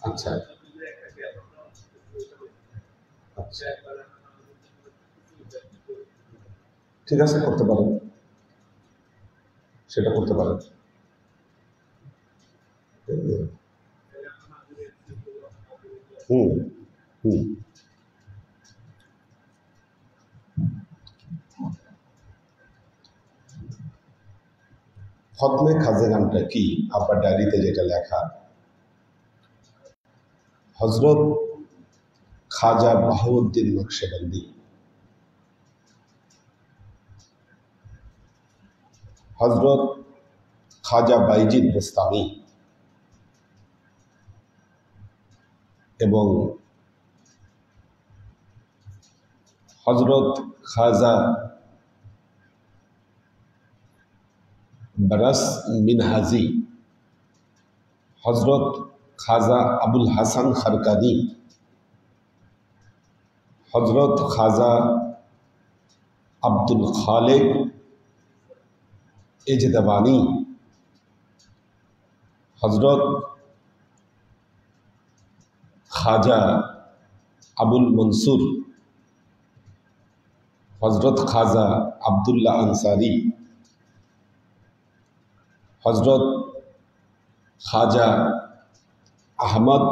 আচ্ছা আচ্ছা, ঠিক আছে, করতে পারেন, সেটা করতে পারেন। হুম হুম। খতমে খাজেগানটা কি? আপনার ডায়েরিতে যেটা লেখা, হজরত খাজা বাহাউদ্দিন নকশবন্দি, হজরত খাজা বাইজিদ বোস্তামি এবং হজরত খাজা বরস মিনহাজি, হজরত খাজা আবুল হাসান খরকানি, হজরত খাজা আব্দুল খালেক এজদাবানি, হজরত খাজা আবুল মনসুর, হজরত খাজা আবদুল্লাহ আনসারি, হজরত খাজা আহমদ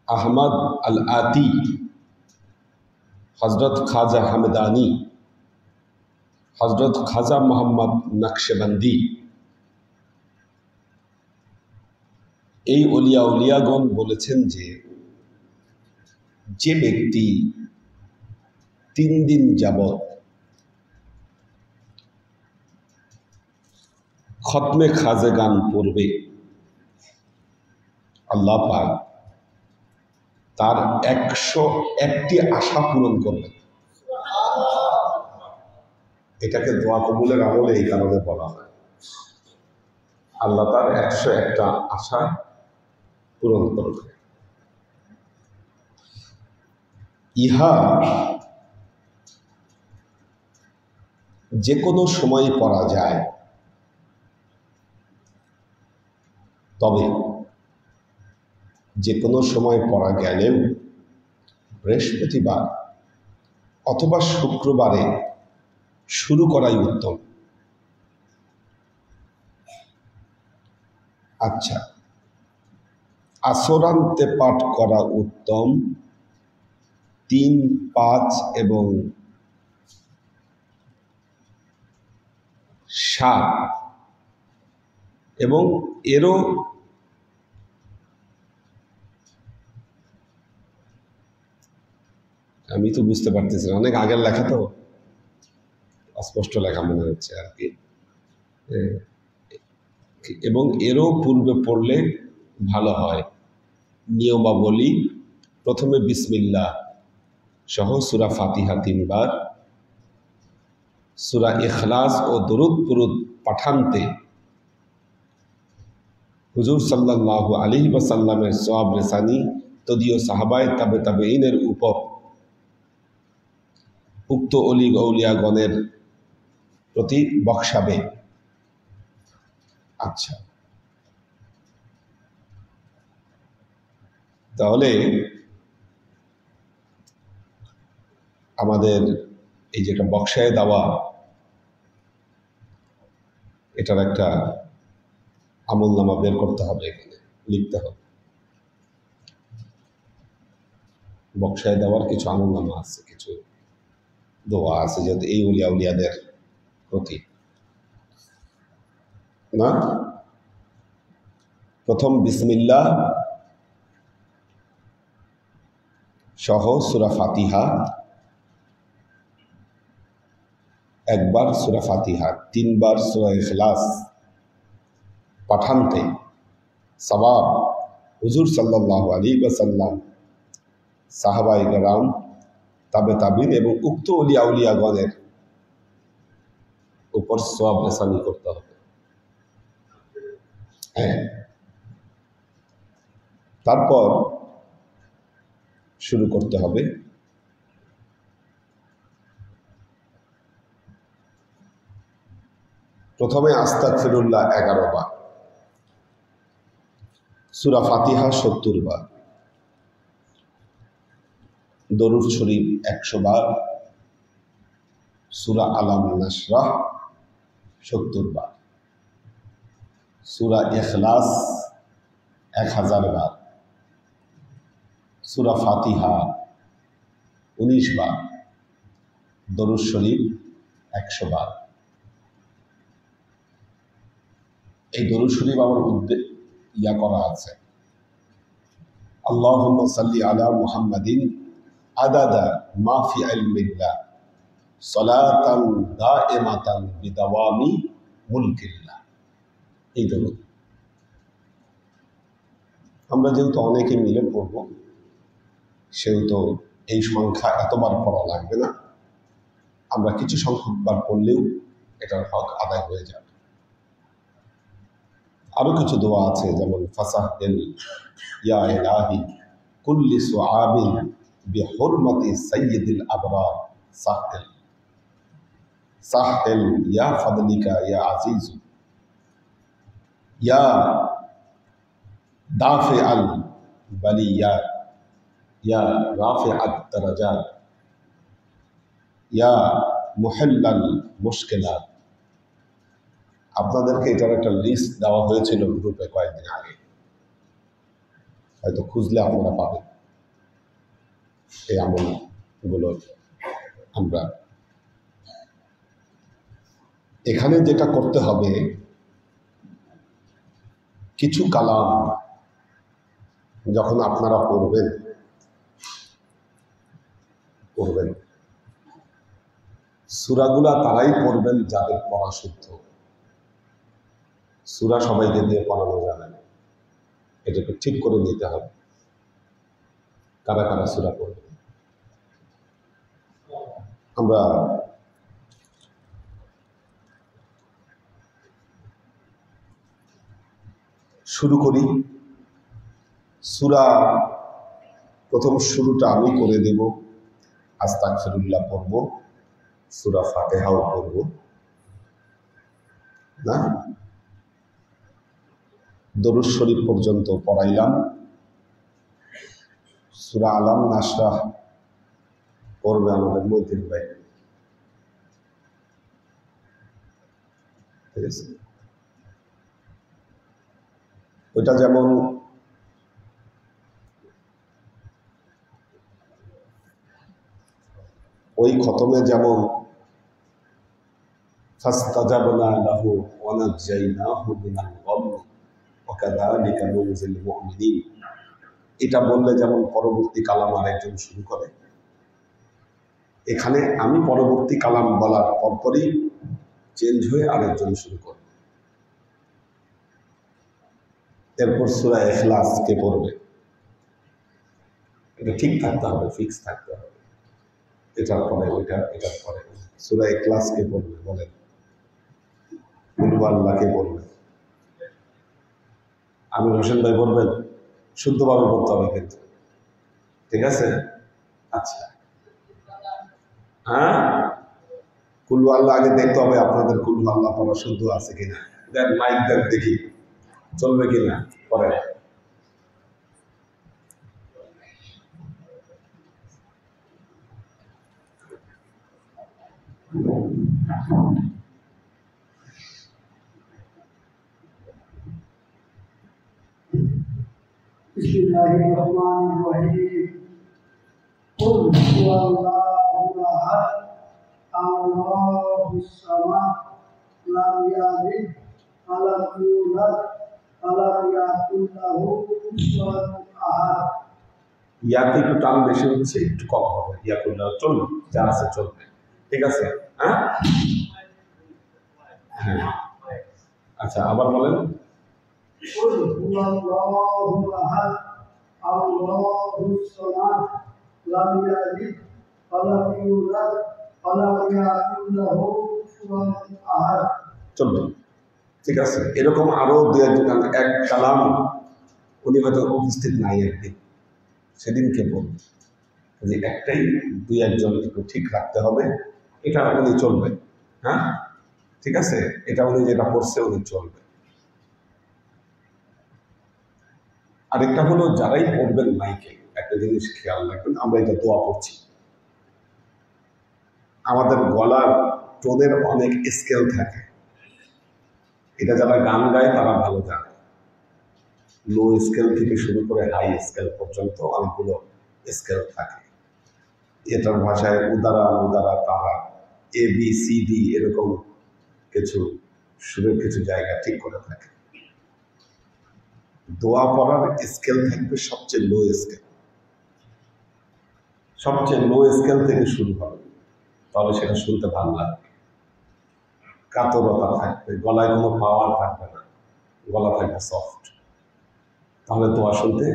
আহমদ আল আতি, হজরত খাজা হামদানি, হজরত খাজা মোহাম্মদ নকশবন্দি। এই অলিয়া উলিয়াগণ বলেছেন যে যে ব্যক্তি 3 দিন যাবৎ খতমে খাজেগান পড়বে, আল্লাহ পাক তার 101টি আশা পূরণ করবেন। এটাকে দোয়া কবুলের আমলে এই কারণে বলা হয়, আল্লাহ তার 101টা আশা পূরণ করবে। ইহা যে কোনো সময় পড়া যায়, তবে যে কোনো সময় পড়া গেলেও বৃহস্পতিবার অথবা শুক্রবারে শুরু করাই উত্তম। আচ্ছা, আসরান্তে পাঠ করা উত্তম 3, 5 এবং 7, এবং এরও আমি তো বুঝতে পারতেছি না, অনেক আগের লেখা তো অস্পষ্ট লেখা মনে হচ্ছে আর কি, এবং এরও পূর্বে পড়লে ভালো হয়। নিয়মাবলী: প্রথমে বিসমিল্লাহ সহ সূরা ফাতিহা 3 বার, সূরা ইখলাস ও দরুদ ফুরুদ পাঠান্তে হুজুর সাল্লাল্লাহু আলাইহি ওয়াসাল্লামের সওয়াব রেসানি তদীয় সাহাবায়ে তাবেঈনের উপর উক্ত অলি আউলিয়াগণের প্রতি বক্সাবে। আচ্ছা, তাহলে আমাদের এই যেটা বক্সায় দেওয়া, এটার একটা আমলনামা বের করতে হবে, এখানে লিখতে হবে। বক্সায় দেওয়ার কিছু আমলনামা আছে, কিছু দোয়া আছে, যেহেতু এই উলিয়া উলিয়াদের প্রতি না। প্রথম বিসমিল্লাহ সহ সূরা ফাতিহা একবার, সূরা ফাতিহা 3 বার, সূরা ইখলাস পাঠান্তে সওয়াব হুজুর সাল্লাল্লাহু আলাইহি ওয়াসাল্লাম, সাহাবায়ে কেরাম, তাবেঈন এবং উক্ত ওলিয়া উলিয়াগণের উপর সওয়াব রেসানি করতে হবে। হ্যাঁ, তারপর শুরু করতে হবে প্রথমে আস্তাগফিরুল্লাহ 11 বার, সূরা ফাতিহা 70 বার, দরুদ শরীফ 100 বার, সূরা আলাম নাশরাহ 70 বার, সূরা ইখলাস 1000 বার, সূরা ফাতিহা 19 বার, দরুদ শরীফ 100 বার। এই দরুদ শরীফ আমার ইয়া করা আছে, আল্লাহুম্মা সাল্লি আলা মুহাম্মাদিন আদাদা মা ফি ইলমিল্লাহ সালাতান দাইমাতান বিদাওয়ামি মুলকিল্লাহ। এই দরুদ আমরা যেহেতু অনেকে মিলে পড়ব, সেহেতু এই সংখ্যা এতবার পড়া লাগবে না, আমরা কিছু সংখ্যকবার পড়লেও এটার হক আদায় হয়ে যাবে। আরো কিছু দোয়া আছে, যেমন ফাসাহিল ইয়া ইলাহি কুল্লি সুআবিন বিহুরমাতি সাইয়্যিদিল আবরার সাহিল সাহিল ইয়া ফাদলিকা ইয়া আজিজ ইয়া দাফিআল বালিয়াত ইয়া রাফিআত দারাজাত ইয়া মুহাল্লাল মুশকিলাত। আপনাদেরকে এটার একটা লিস্ট দেওয়া হয়েছিল গ্রুপে কয়েকদিন আগে, হয়তো খুঁজলে আপনারা পাবেন। এই আমলগুলো আমরা এখানে যেটা করতে হবে, কিছু কালাম যখন আপনারা পড়বেন সূরাগুলা তারাই পড়বেন যাদের পড়া শুদ্ধ। সূরা সবাইকে দিয়ে পড়ানো যাবে না, এটাকে ঠিক করে নিতে হবে কারা কারা সূরা পড়বে। আমরা শুরু করি। সূরা প্রথম শুরুটা আমি করে দেব, আস্তাগফিরুল্লাহ পড়ব, সূরা ফাতিহাও পড়ব না, দরুদ শরীফ পর্যন্ত পড়াইলাম, সূরা আলাম নাশরাহ পড়বে আমাদের মইতিন ভাই, ঠিক আছে? ওইটা যেমন ওই খতমে যেমন ফাস্তাজাবনা লাহু ওয়া নাজ্জাইনাহু মিনাল গাম্মি ওয়া কাযালিকা নুনজিল মুমিনিন, এটা বললে যেমন পরবর্তী কালাম আরেকজন শুরু করে, এখানে আমি পরবর্তী কালাম বলার পরপরই চেঞ্জ হয়ে আরেকজন শুরু করে। এরপর সূরা ইখলাস কে পড়বে, এটা ঠিক থাকতে হবে, ফিক্স থাকতে হবে। এটার পরে ওইটা, এটার পরে সূরা ইখলাস কে পড়বে বলেন, কুল আল্লাহ কে পড়বে, আমির হোসেন ভাই বলবেন, শুদ্ধভাবে পড়তে হবে কিন্তু, ঠিক আছে? আচ্ছা, হ্যাঁ, কুল আল্লাহ আগে দেখতে হবে আপনাদের কুল আল্লাহ পড়া শুদ্ধ আছে কিনা। দেন মাইক দেন দেখি চলবে কিনা, পরে Bismillahirrahmanirrahim. Qul huwallahu ahad, Allahus samad, lam yalid wa lam yulad wa lam yakul lahu kufuwan ahad. ইয়াতে একটু টান বেশি হচ্ছে, একটু কম হবে, ইয়া করলে চলবে, যা আছে চলবে, ঠিক আছে? হ্যাঁ হ্যাঁ, আচ্ছা আবার বলেন। Qul huwallahu ahad, Allahus samad, lam yalid wa lam yulad wa lam yakul lahu kufuwan ahad. চলবে, ঠিক আছে? এরকম আরো দু একজন, এক কালাম উনি হয়তো উপস্থিত নাই একদিন, সেদিনকে বলবে যে একটাই দুই একজন একটু ঠিক রাখতে হবে, এটা উনি চলবে। হ্যাঁ ঠিক আছে, এটা উনি যেটা পড়ছে উনি চলবে। আরেকটা হলো যারাই পড়বেন মাইকে একটা জিনিস খেয়াল রাখবেন, আমরা এটা দোয়া করছি, আমাদের গলার টোনের অনেক স্কেল থাকে, এটা যারা গান গায় তারা ভালো জানে। লো স্কেল থেকে শুরু করে হাই স্কেল পর্যন্ত অনেকগুলো স্কেল থাকে। এটার ভাষায় উদারা উদারা তারা এ বি সি ডি এরকম কিছু সুরের কিছু জায়গা ঠিক করে থাকে। দোয়া পড়ার স্কেল থাকবে সবচেয়ে লো স্কেল, সবচেয়ে লো স্কেল থেকে শুরু হবে, তাহলে সেটা শুনতে ভালো লাগবে। কাতরতা থাকবে, গলায় কোনো পাওয়ার থাকবে না, গলা থাকবে সফট, তাহলে দোয়া শুনতে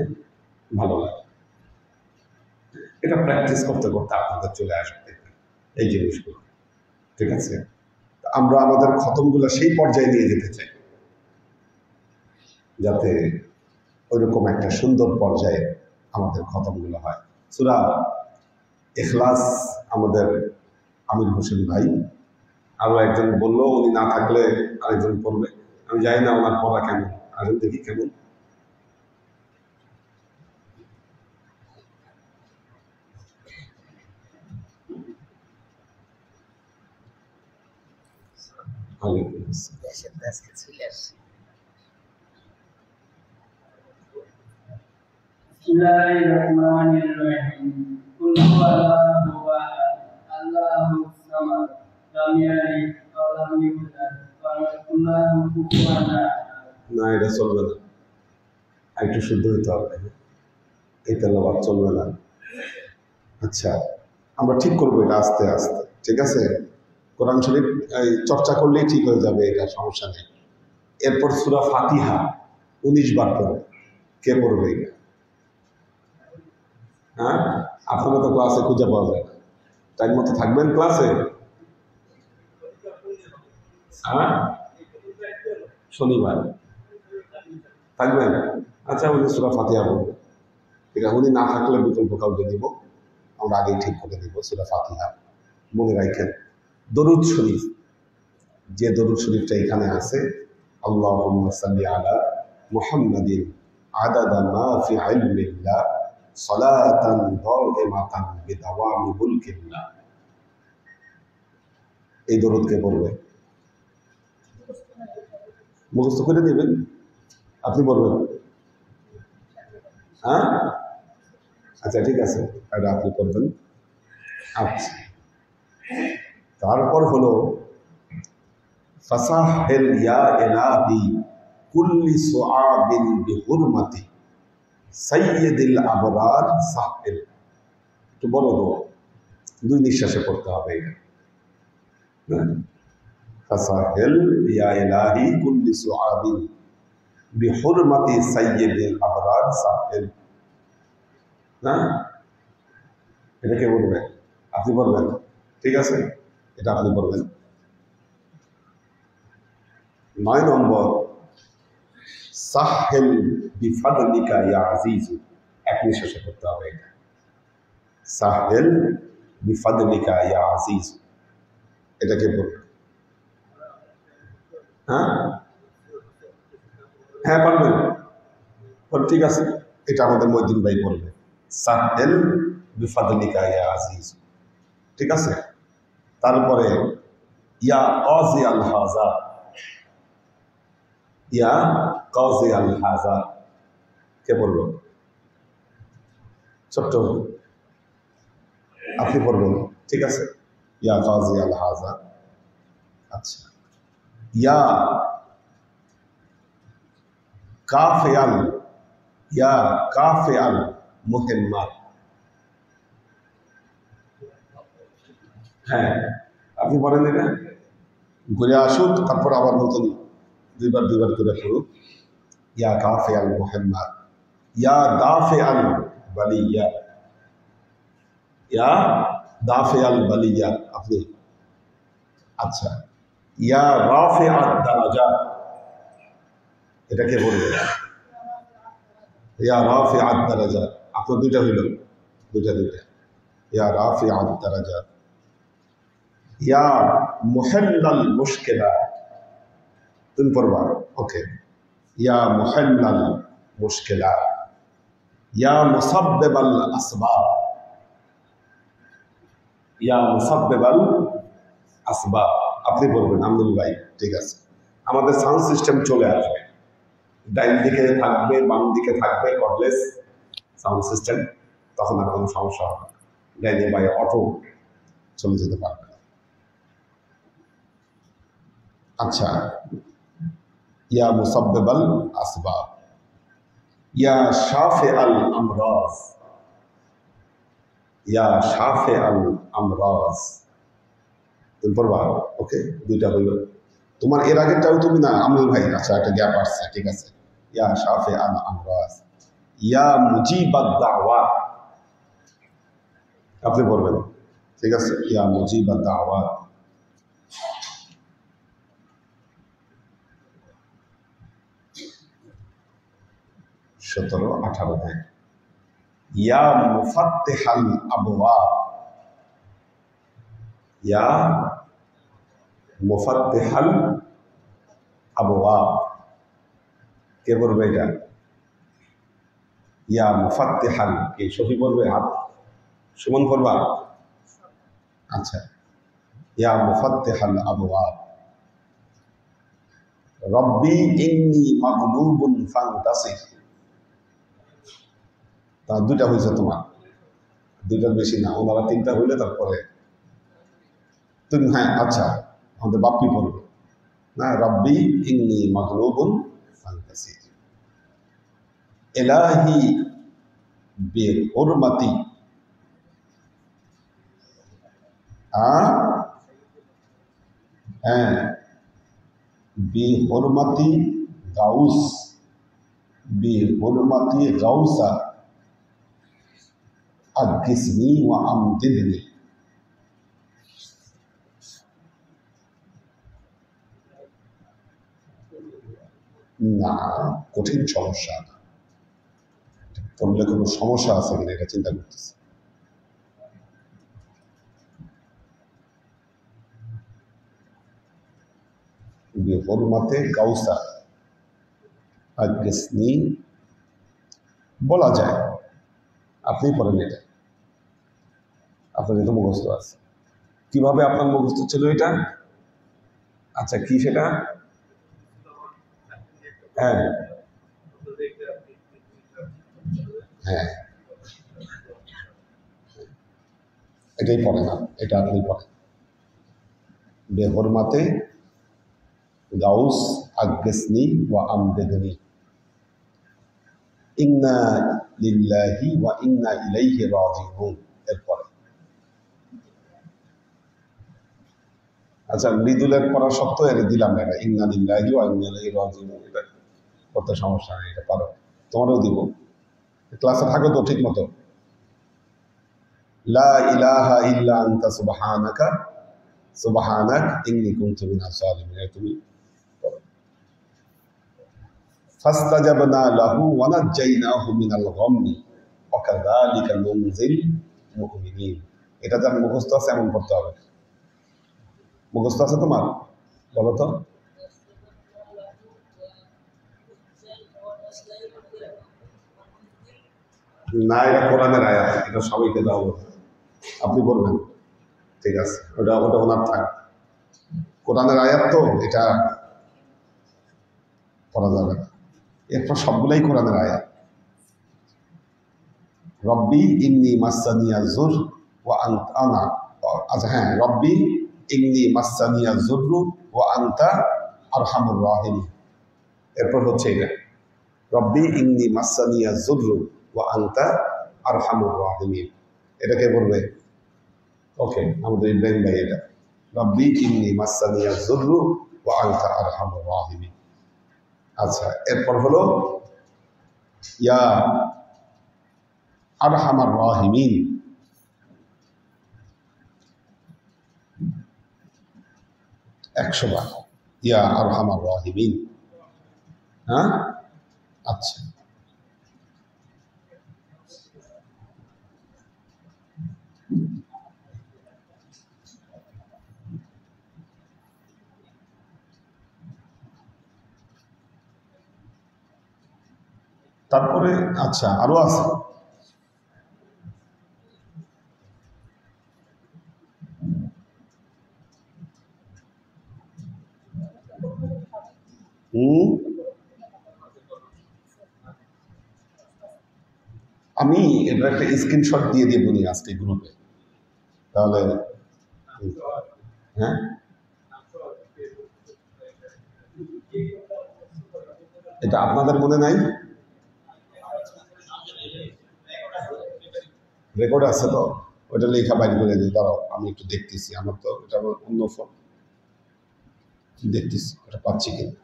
ভালো লাগে। এটা প্র্যাকটিস করতে করতে আপনাদের চলে আসবে এই জিনিসগুলো, ঠিক আছে? আমরা আমাদের খতমগুলো সেই পর্যায়ে নিয়ে যেতে চাই যাতে ওইরকম একটা সুন্দর পর্যায়ে আমাদের খতমগুলো হয়। সূরা ইখলাস আমাদের আমির হোসেন ভাই, আরও একজন বললো উনি না থাকলে আরেকজন পড়বে, আমি জানি না ওনার পড়া কেমন, আর দেখি কেমন। Bismillahirrahmanirrahim. Qul huwallahu ahad, Allahus samad, lam yalid wa lam yulad wa lam yakul lahu kufuwan ahad. না, এটা চলবে না, একটু শুদ্ধ হইতে হবে, এই তেলাওয়াত চলবে না। আচ্ছা, আমরা ঠিক করবো এটা আস্তে আস্তে, ঠিক আছে? কোরআন শরীফ চর্চা করলেই ঠিক হয়ে যাবে, এটা সমস্যা নেই। এরপর সূরা ফাতিহা 19 বার পড়বে। কে পড়বে এটা? হ্যাঁ, আপনারা তো ক্লাসে খুঁজে পাওয়া যায় না, টাইম মতো থাকবেন ক্লাসে? হ্যাঁ, শনিবার থাকবেন? আচ্ছা, উনি সূরা ফাতিহা বলবে, ঠিক আছে? উনি না থাকলে বিকল্প কাউকে দিব, আমরা আগেই ঠিক করে দিব সূরা ফাতিহা। মনে রাখেন দরুদ শরীফ, যে দরুদ শরীফটা এখানে আছে, আল্লাহুম্মা সাল্লি আলা মুহাম্মাদিন আদাদা মা ফি ইলমিল্লাহ সালাতান দাইমাতান বিদাওয়ামি মুলকিল্লাহ, এই দরুদকে পড়বে। মুখস্থ করে নেবেন, আপনি বলবেন? হ্যাঁ, আচ্ছা ঠিক আছে, এটা আপনি করবেন। আচ্ছা, তারপর হলো ফাসাহিল ইয়া ইলাহি কুল্লি সুআবিন বিহুরমাতি সাইয়্যিদিল আবরার সাহিল। একটু বলো তো, 2 নিঃশ্বাসে পড়তে হবে এটা। ফাসাহিল ইয়া ইলাহি কুল্লি সুআবিন বিহুরমাতি সাইয়্যিদিল আবরার সাহিল। না, এটা কে বলবে? আপনি বলবেন, ঠিক আছে, এটা আপনি বলবেন। 9 নম্বর সাহিল বিফাদলিকা ইয়া আজিজু, এক নিঃশ্বাসে করতে হবে এটা। সাহিল বিফাদলিকা ইয়া আজিজু, এটাকে বলবে। হ্যাঁ হ্যাঁ, পারবেন, ঠিক আছে, এটা আমাদের মহিউদ্দিন ভাই বলবে। সাহিল বিফাদলিকা ইয়া আজিজু, ঠিক আছে? তারপরে ইয়া কাজি আল হাজা, ইয়া কাজি আল হাজা, কে বলবো? ছোট্ট আপনি পড়বেন, ঠিক আছে? ইয়া কাজি আল হাজা। আচ্ছা, ইয়া কাফিয়াল, ইয়া কাফিয়াল মুহিম্মাত। হ্যাঁ, আপনি বলেন এটা, ঘুরে আসুক, তারপর আবার নতুন 2 বার করে পড়ুক। ইয়া কাফিয়াল মুহিম্মাত, ইয়া দাফিয়াল বালিয়া, ইয়া দাফিয়াল বালিয়া আপনি। আচ্ছা, ইয়া রাফিআত দারাজাত, এটাকে বলবে ইয়া রাফিআত দারাজাত। আপনার 2টা হইল, 2টা ইয়া রাফিআত দারাজাত। ইয়া মুহাল্লাল মুশকিলাত, তুমি পড়বা, ওকে? ইয়া মুহাল্লাল মুশকিলাত, ইয়া মুসাব্বিবাল আসবাব, ইয়া মুসাব্বিবাল আসবাব। আপনি বলবেন আমদুল ভাই, ঠিক আছে। আমাদের সাউন্ড সিস্টেম চলে আসবে, ডাইন দিকে থাকবে, বাম দিকে থাকবে কর্ডলেস সাউন্ড সিস্টেম, তখন আর কোনো সমস্যা হবে না, ডাইনে বাইরে অটো চলে যেতে পারবে। আচ্ছা, ইয়া মুসাব্বিবাল আসবাব, ইয়া শাফি আল আমরাজ, ইয়া শাফি আল আমরাজ। তুমি পড়বা? ওকে, দুইটা হইল। তোমার এর আগেরটাও তুমি না আমরুল ভাই, আচ্ছা একটা গ্যাপ আসছে, ঠিক আছে। ইয়া শাফি আল আমরাজ, ইয়া মুজিবাদ দাওয়াত, আপনি বলবেন, ঠিক আছে। ইয়া মুজিবাদ দাওয়াত, 17, 18, হ্যাঁ। ইয়া মুফাত্তিহাল আবওয়াব, ইয়া মুফাত্তিহাল আবওয়াব, কে বলবে এটা? ইয়া মুফাত্তিহাল, কে সফি বলবে? হাত সুমন করবা? আচ্ছা, ইয়া মুফাত্তিহাল আবওয়াব, রব্বি ইন্নী মাগলুবুন ফান্তাসির। তা দুইটা হয়েছে তোমার, দুইটার বেশি না, ওনারা তিনটা হইলে তারপরে তুমি, হ্যাঁ আচ্ছা, আমাদের বাপ্পি পড়বে না, রব্বি ইন্নী মাগলুবুন ফান্তাসির, ইলাহি বিহুরমাতি, হ্যাঁ, বিহুরমাতি গাউস, বিহুরমাতি গাউসা আগিসনি ওয়া আমদিদনি। না, কঠিন সমস্যা না, পড়লে কোনো সমস্যা আছে কিনা এটা চিন্তা করতেছি। বিহুরমাতে গাউসা আগিসনি বলা যায়, আপনি পড়েন এটা, আপনার এটা মুখস্থ আছে। কিভাবে আপনার মুখস্থ ছিল এটা? আচ্ছা, কি সেটা? হ্যাঁ হ্যাঁ, এটাই পড়ে না, এটা আপনি পড়েন। বেহরমাতে গাউস আগিসনি ওয়া আমদিদনি, ইন্না লিল্লাহি ওয়া ইন্না ইলাইহি রাজিউন। এরপরে আচ্ছা, মৃদুলের পড়া সত্য এর দিলাম না, এটা ইন্না লিল্লাহি ওয়া ইন্না ইলাইহি রাজিউন, এটা করতে সমস্যা নেই, এটা পারো, তোমারও দিব। ক্লাসে থাকো তো ঠিক মতো। লা ইলাহা ইল্লা আনতা সুবহানাকা সুবহানাক ইন্নী কুনতু মিনাজ জালিমিন, তুমি পড়ো। ফাস্তাজাবনা লাহু ওয়া নাজ্জাইনাহু মিনাল গাম্মি ওয়া কাযালিকা নুনজিল মুমিনিন। এটা যার মুখস্থ আছে এমন পড়তে হবে। মুখস্থ আছে তোমার? বলো তো। না, এটা কোরআনের আয়াত, এটা সবাইকে দেওয়া হবে, আপনি বলবেন, ঠিক আছে। ওটা ওটা ওনার থাক, কোরআনের আয়াত তো এটা পড়া যাবে না। এরপর সবগুলাই কোরআনের আয়াত। রব্বি ইন্নী মাসানিয়া জুর ওয়া আনা, আচ্ছা হ্যাঁ, রব্বি ইন্নী মাসানিয়া জুররু ওয়া আনতা আরহামুর রাহিমিন। এরপর হচ্ছে এটা, রব্বি ইন্নী মাসানিয়া জুররু ওয়া আনতা আরহামুর রাহিমিন। এটাকে বলবে? ওকে, আমাদের ইব্রাহিম ভাই এটা, রব্বি ইন্নী মাসানিয়া জুররু ওয়া আনতা আরহামুর রাহিমিন। আচ্ছা, এরপর হলো ইয়া আরহামার রাহিমিন, 100 বার ইয়া আরহামার রাহিমিন। হ্যাঁ, আচ্ছা, তারপরে আচ্ছা আরো আছে। আমি এবার একটা স্ক্রিনশট দিয়ে দেবো নি আজকে গ্রুপে, তাহলে হ্যাঁ এটা আপনাদের মনে নাই? রেকর্ড আছে তো, ওটা লেখা বাইর করে দিই, দাঁড়াও আমি একটু দেখতেছি, আমার তো এটা অন্য ফোন, দেখতেছি ওটা পাচ্ছি কিনা।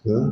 হ্যাঁ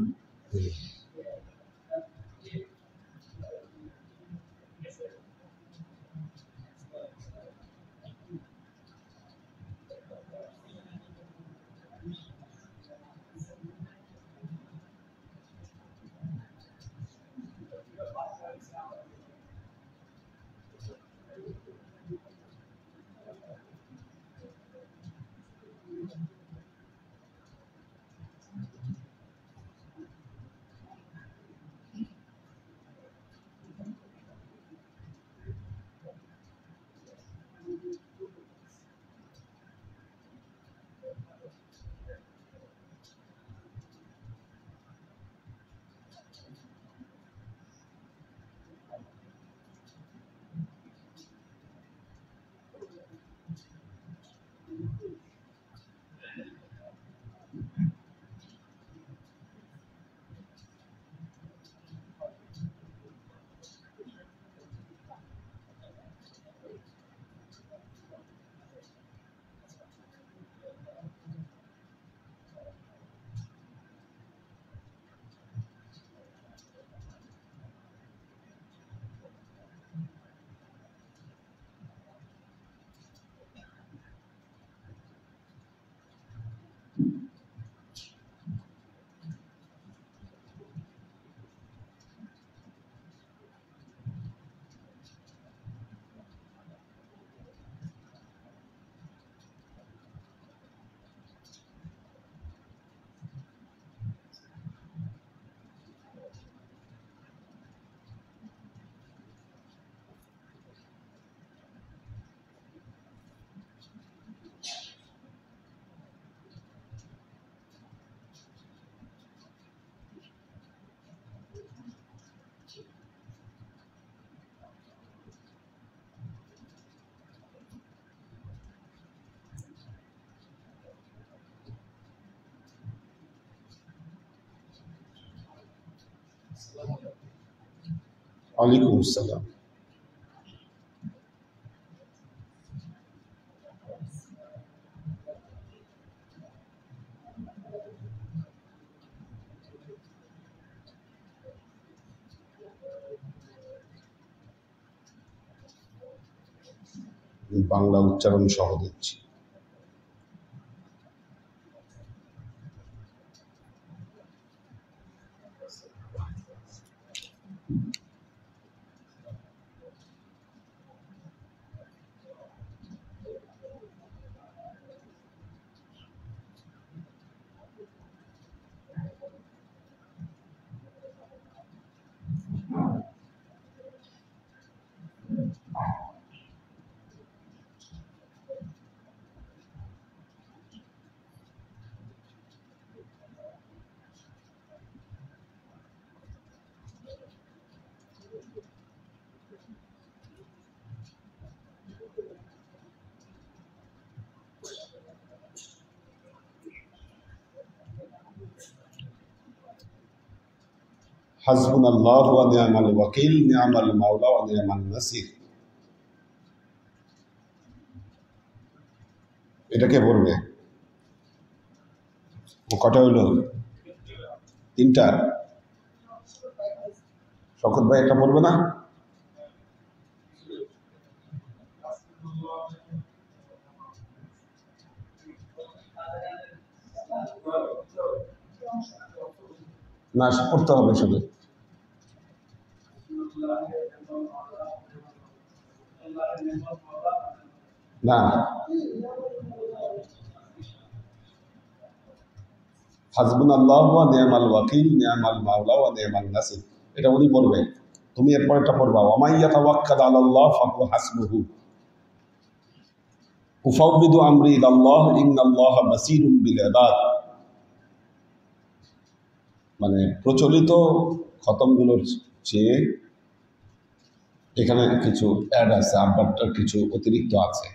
ওয়ালাইকুম আসসালাম। বাংলা উচ্চারণ সহ দিচ্ছি। হাসবুনাল্লাহু ওয়া নি'মাল ওয়াকিল, নি'মাল মাওলা ওয়া নি'মান নাসির। এটা কে পড়বে? কটা হইলো? 3টা। শওকত ভাই এটা পড়বে না? না পড়তে হবে শুধু। না, হাসবুনাল্লাহু ওয়া নি'মাল ওয়াকিল নি'মাল মাওলা ওয়া নি'মান নাসির, এটা উনি পড়বে। তুমি এরপর এটা পড়বা, ওয়া মান ইয়াতাওয়াক্কাল আলাল্লাহ ফাহুয়া হাসবুহু উফাউবিদু আমরি ইলাল্লাহ ইন্নাল্লাহা বাসীরুম বিল ইবাদ। মানে প্রচলিত খতমগুলোর চেয়ে এখানে কিছু অ্যাড আছে, আব্বারটার কিছু অতিরিক্ত আছে।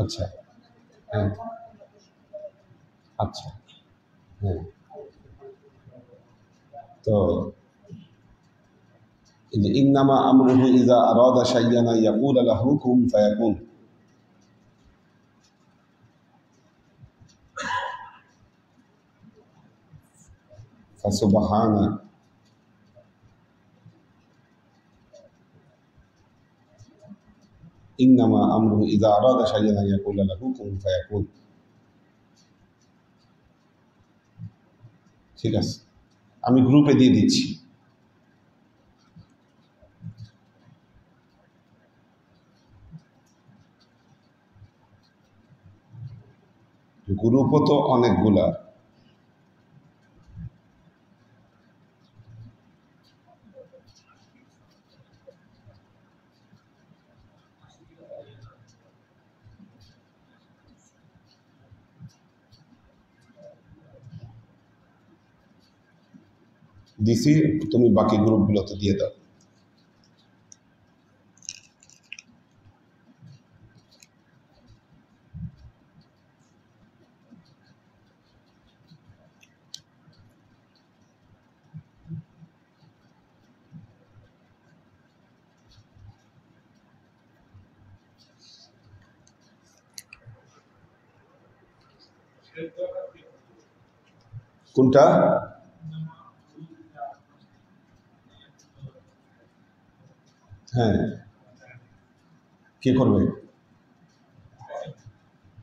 আচ্ছা, হ্যাঁ, আচ্ছা, হ্যাঁ। তো ইন্নামা আমরুহু ইযা আরাদা শাইআন ইয়াকুলা লাহু কুন ফায়াকুন। ফাসুবহানা ইন্নামা আমরুহু ইযা আরাদা শাইআন ইয়াকুলা লাহু কুন ফায়াকুন। ঠিক আছে, আমি গ্রুপে দিয়ে দিচ্ছি। গ্রুপও তো অনেকগুলা। দিছি, তুমি বাকি গ্রুপগুলোতে দিয়ে দাও। কোনটা? হ্যাঁ, কে করবে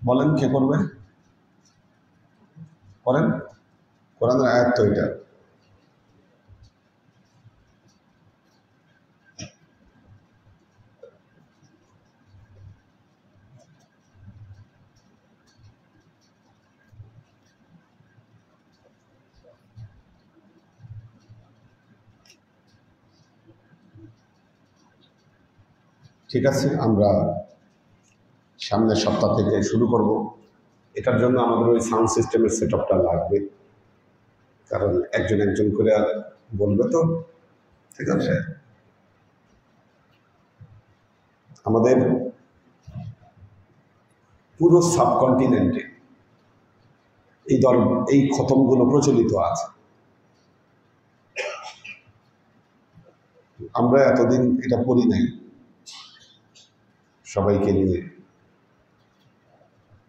বলেন, কে করবে? করেন, কোরআনের আয়াত তো এটা। ঠিক আছে, আমরা সামনের সপ্তাহ থেকে শুরু করব। এটার জন্য আমাদের ওই সাউন্ড সিস্টেমের সেট আপটা লাগবে, কারণ একজন একজন করে বলবে তো। ঠিক আছে, আমাদের পুরো সাবকন্টিনেন্টে এই খতমগুলো প্রচলিত আছে। আমরা এতদিন এটা পড়ি নাই সবাইকে নিয়ে,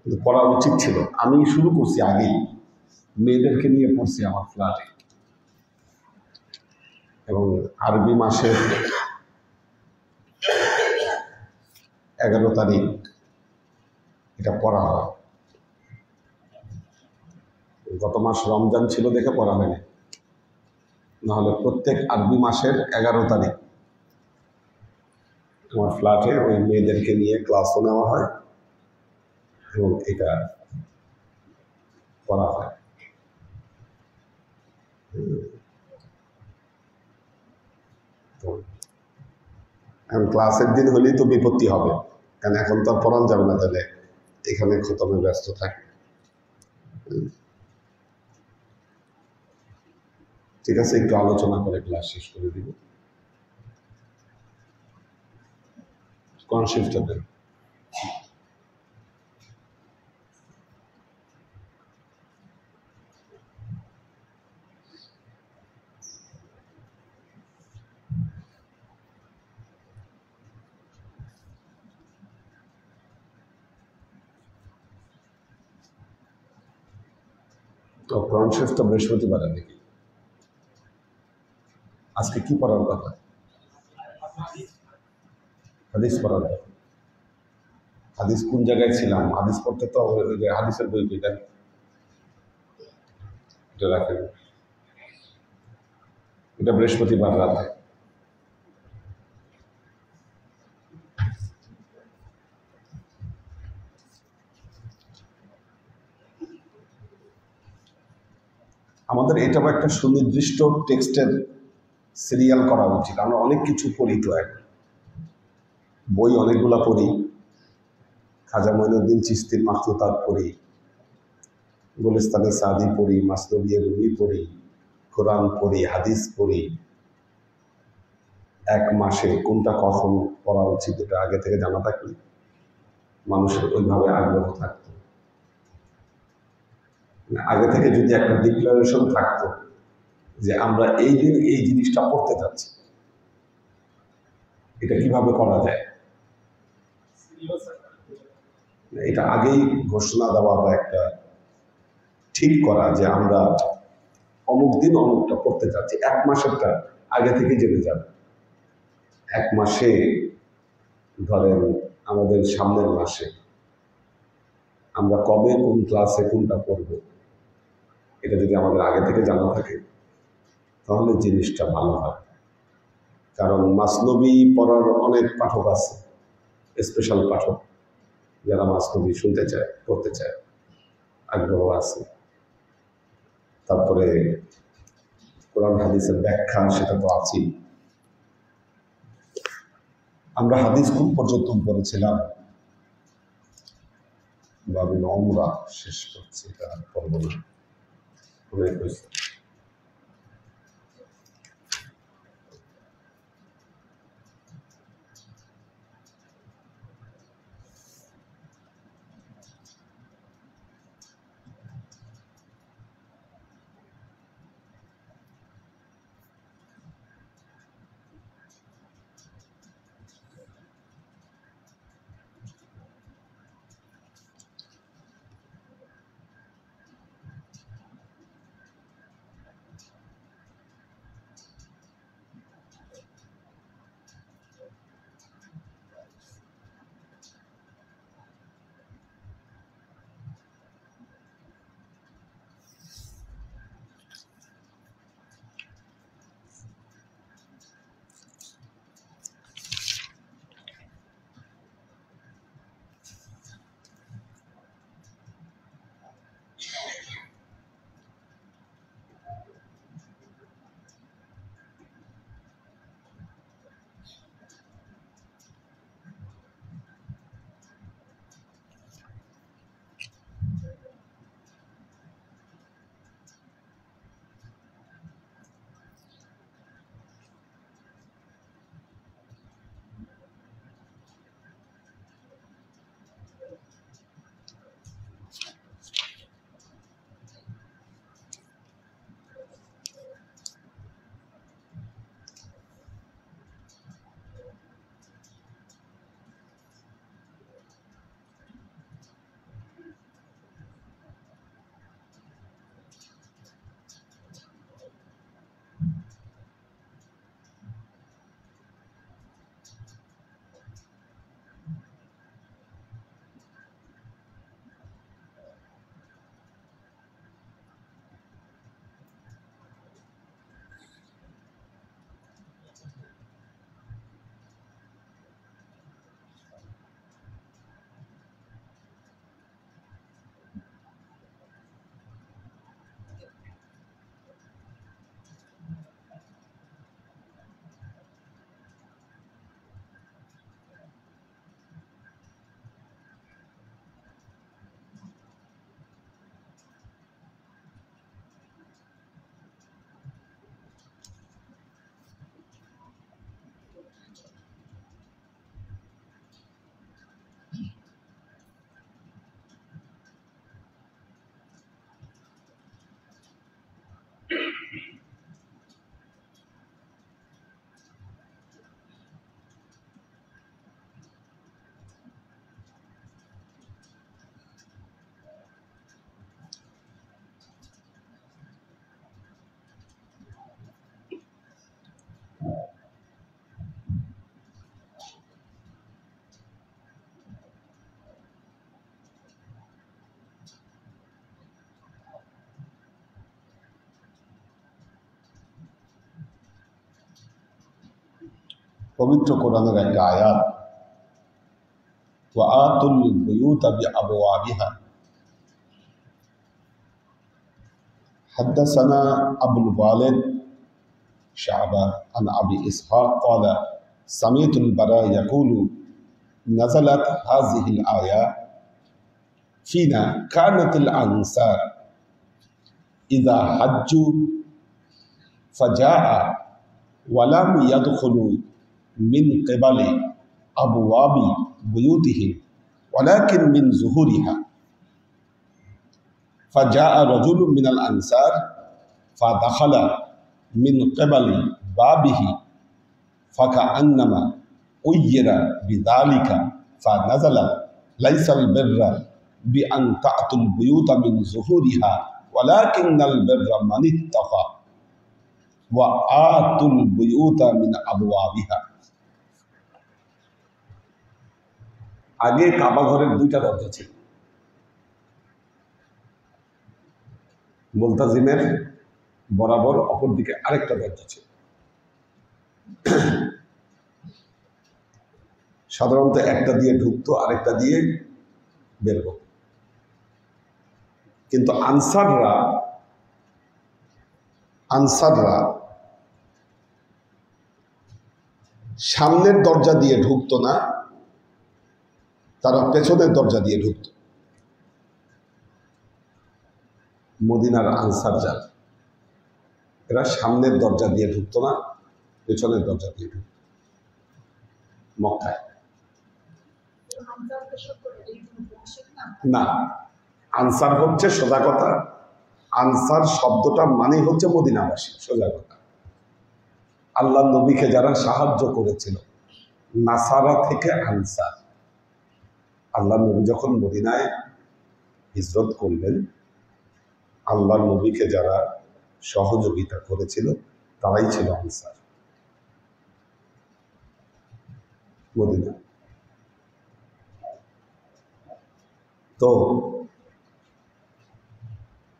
কিন্তু পড়া উচিত ছিল। আমি শুরু করছি আগেই, মেয়েদেরকে নিয়ে পড়ছি আমার ফ্ল্যাটে, এবং আরবি মাসের 11 তারিখ এটা পড়া হয়। গত মাস রমজান ছিল দেখে পড়া হয়নি, নাহলে প্রত্যেক আরবি মাসের 11 তারিখ আমার ফ্ল্যাটে ওই মেয়েদেরকে নিয়ে ক্লাসও নেওয়া হয় এবং এটা করা হয়। তো এখন ক্লাসের দিন হলেই তো বিপত্তি হবে, কারণ এখন তো আর পড়ানো যাবে না, তাহলে এখানে খতমে ব্যস্ত থাকে। ঠিক আছে, একটু আলোচনা করে ক্লাস শেষ করে দিব। কোন শিফটটা দেন? তো কোরআন শরীফ তো বৃহস্পতিবারে দেখি। আজকে কি পড়ার কথা? হাদিস পড়ার কথা। হাদিস কোন জায়গায় ছিলাম? হাদিস পড়তে তো ওই যে হাদিসের বই পেতেন, এটা রাখেন। এটা বৃহস্পতিবার রাতে। আমাদের এটাও একটা সুনির্দিষ্ট টেক্সটের সিরিয়াল করা উচিত। আমরা অনেক কিছু পড়ি তো, এখন বই অনেকগুলা পড়ি, খাজা মঈনুদ্দিন চিশতির মাখলুকাত পড়ি, গুলিস্তানে সাদি পড়ি, মাসনবী রুমি পড়ি, কোরআন পড়ি, হাদিস পড়ি। এক মাসে কোনটা কখন পড়া উচিত এটা আগে থেকে জানা থাকলে মানুষের ওইভাবে আগ্রহ থাকতো। আগে থেকে যদি একটা ডিক্লারেশন থাকতো যে আমরা এই দিন এই জিনিসটা পড়তে যাচ্ছি, এটা কিভাবে করা যায়, এটা আগেই ঘোষণা দেওয়া বা একটা ঠিক করা যে আমরা অমুক দিন অমুকটা পড়তে যাচ্ছি, এক মাসেরটা আগে থেকে জেনে যাবে। এক মাসে ধরেন আমাদের সামনের মাসে আমরা কবে কোন ক্লাসে কোনটা পড়ব, এটা যদি আমাদের আগে থেকে জানা থাকে তাহলে জিনিসটা ভালো হয়। কারণ মাসনবী পড়ার অনেক পাঠক আছে, স্পেশাল পাঠক যারা মাসনবী শুনতে চায়, পড়তে চায়, আগ্রহ আছে। তারপরে কোরআন হাদিসের ব্যাখ্যা, সেটা তো আছেই। আমরা হাদিস কোন পর্যন্ত পড়েছিলাম? বাবুল ওমরা শেষ করছি, এটা পড়ব না, অনেক হয়েছে। পবিত্র কোরআনের একটা আয়াত, ওয়া আতুল বুয়ুতা বিআবওয়াবিহা। حدثنا أبو الوالد شعبة عن أبي إسحاق قال سمعت البراء يقول نزلت هذه الآية فينا كانت الأنصار إذا حجوا فجاء ولم يدخلوا من قبل أبواب بيوتهم ولكن من ظهورها، فجاء رجل من الأنصار فدخل من قبل بابه فكأنما أير بذلك فنزل ليس البر بأن تأتوا البيوت من ظهورها ولكن البر من اتقى وآتوا البيوت من أبوابها। আগে কাবা ঘরের দুইটা দরজা ছিল, মুলতাজিমের বরাবর অপর দিকে আরেকটা দরজা ছিল। সাধারণত একটা দিয়ে ঢুকতো, আরেকটা দিয়ে বের হতো। কিন্তু আনসাররা সামনের দরজা দিয়ে ঢুকতো না, তারা পেছনের দরজা দিয়ে ঢুকতো। মদিনার আনসার যারা, এরা সামনের দরজা দিয়ে ঢুকতো না, পেছনের দরজা দিয়ে ঢুকতো মক্কায়। না, আনসার হচ্ছে সোজা কথা, আনসার শব্দটা মানে হচ্ছে মদিনাবাসী, সোজা কথা। আল্লাহ নবীকে যারা সাহায্য করেছিল, নাসারা থেকে আনসার। আল্লাহ নবী যখন মদিনায় হিজরত করলেন, আল্লাহ নবীকে যারা সহযোগিতা করেছিল তারাই ছিল আনসার মদিনা। তো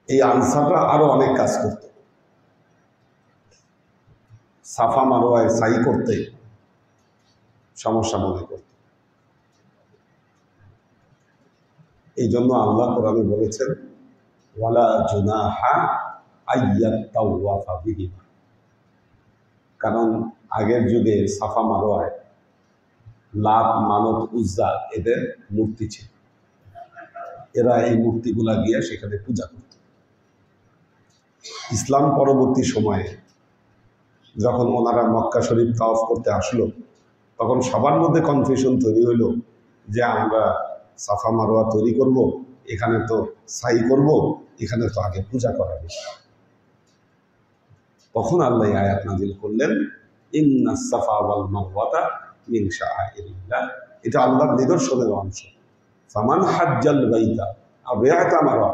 এই আনসাররা আরো অনেক কাজ করত, সাফা মারোয়ায় সাই করতে সমস্যা মনে করত। এই জন্য আল্লাহ কোরআনে বলেছেন ওয়ালা জুনাহা আইয়াত্তাওয়াফা বিহিমা। কারণ আগের যুগে সাফা মারোয়ায় লাত, মানত, উজ্জা এদের মূর্তি ছিল, এরা এই মূর্তিগুলা গিয়ে সেখানে পূজা করত। ইসলাম পরবর্তী সময়ে যখন ওনারা মক্কা শরীফ তাওয়াফ করতে আসলো, তখন সবার মধ্যে কনফিউশন তৈরি হইল যে আমরা সাফা মারোয়া তৈরি করব, এখানে তো সাই করব, এখানে তো আগে পূজা করা বেশি। তখন আল্লাহ আয়াত নাজিল করলেন ইন্নাস সাফা ওয়াল মারওয়াতা মিন শাআইরিল্লাহ, এটা আল্লাহর নিদর্শনের অংশ। ফামান হাজ্জাল বাইতা আও ইয়াতামারা